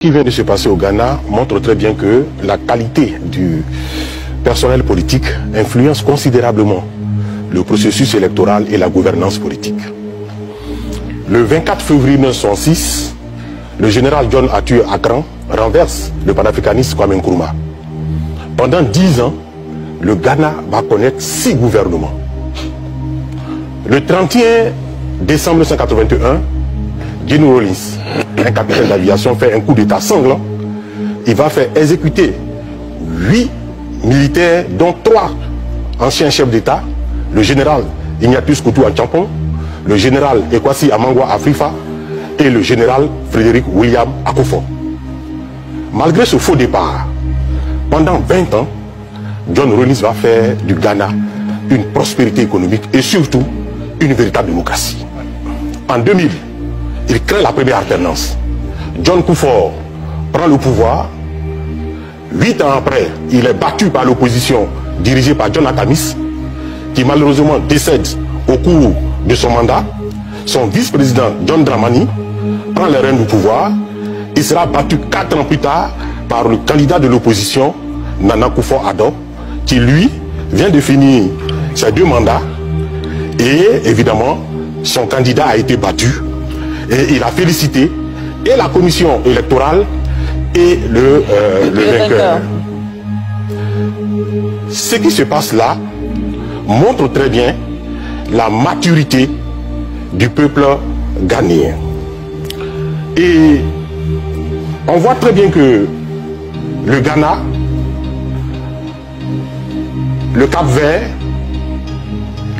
qui vient de se passer au Ghana montre très bien que la qualité du personnel politique influence considérablement le processus électoral et la gouvernance politique. Le 24 février 1966, le général John Arthur Akran renverse le panafricaniste Kwame Nkrumah. Pendant 10 ans, le Ghana va connaître 6 gouvernements. Le 31 décembre 1981, Jim Rawlings, un capitaine d'aviation, fait un coup d'état sanglant. Il va faire exécuter 8 militaires, dont 3 anciens chefs d'État, le général Ignatius Kutu Achampong, le général Ekwasi Amangwa Afrifa et le général Frédéric William Akufo. Malgré ce faux départ, pendant 20 ans, John Rawlings va faire du Ghana une prospérité économique et surtout une véritable démocratie. En 2000, il crée la première alternance. John Kufuor prend le pouvoir. 8 ans après, il est battu par l'opposition dirigée par John Atamis, qui malheureusement décède au cours de son mandat. Son vice-président John Dramani prend les rênes du pouvoir. Il sera battu 4 ans plus tard par le candidat de l'opposition, Nana Akufo-Addo, qui lui vient de finir ses 2 mandats. Et évidemment, son candidat a été battu. Et il a félicité et la commission électorale et le vainqueur. Ce qui se passe là montre très bien la maturité du peuple ghanéen. Et on voit très bien que le Ghana, le Cap-Vert,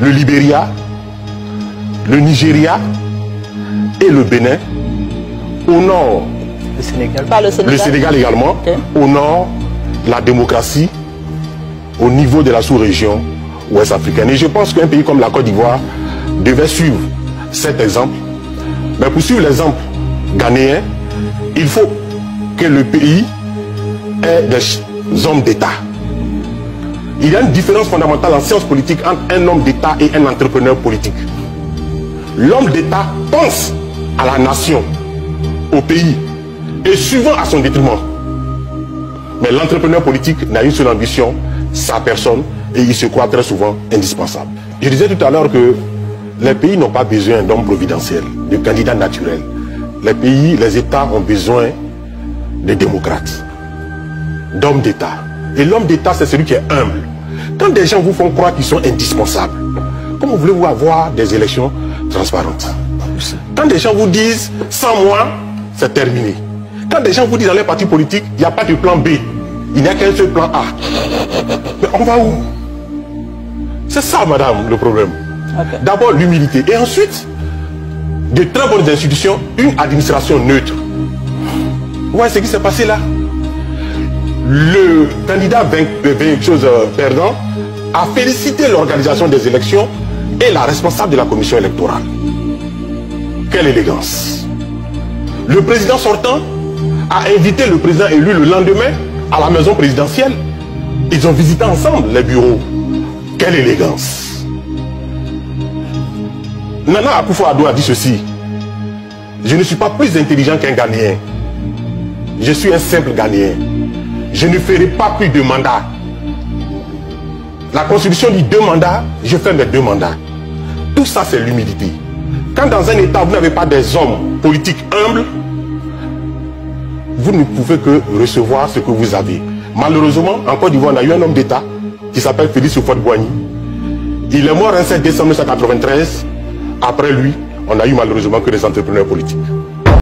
le Libéria, le Nigeria et le Bénin, au nord, le Sénégal, le Sénégal également, okay. Au nord, la démocratie au niveau de la sous-région ouest africaine. Et je pense qu'un pays comme la Côte d'Ivoire devait suivre cet exemple. Mais pour suivre l'exemple ghanéen, il faut que le pays ait des hommes d'État. Il y a une différence fondamentale en sciences politiques entre un homme d'État et un entrepreneur politique. L'homme d'État pense à la nation, au pays, et souvent à son détriment. Mais l'entrepreneur politique n'a une seule ambition, sa personne, et il se croit très souvent indispensable. Je disais tout à l'heure que les pays n'ont pas besoin d'hommes providentiels, de candidats naturels. Les pays, les États ont besoin de démocrates, d'hommes d'État. Et l'homme d'État, c'est celui qui est humble. Quand des gens vous font croire qu'ils sont indispensables, comment voulez-vous avoir des élections transparentes? Quand des gens vous disent, sans moi, c'est terminé. Quand des gens vous disent dans les partis politiques, il n'y a pas de plan B, il n'y a qu'un seul plan A. Mais on va où? C'est ça, madame, le problème. Okay. D'abord, l'humilité. Et ensuite, de très bonnes institutions, une administration neutre. Ouais, ce qui s'est passé là. Le candidat perdant a félicité l'organisation des élections et la responsable de la commission électorale. Quelle élégance. Le président sortant a invité le président élu le lendemain à la maison présidentielle. Ils ont visité ensemble les bureaux. Quelle élégance. Nana Akufo-Addo a dit ceci: je ne suis pas plus intelligent qu'un Ghanéen. Je suis un simple Ghanéen. Je ne ferai pas plus de mandats. La Constitution dit 2 mandats, je fais mes 2 mandats. Tout ça, c'est l'humilité. Quand dans un État, vous n'avez pas des hommes politiques humbles, vous ne pouvez que recevoir ce que vous avez. Malheureusement, en Côte d'Ivoire, on a eu un homme d'État qui s'appelle Félix Houphouët-Boigny. Il est mort le 7 décembre 1993. Après lui, on a eu malheureusement que des entrepreneurs politiques.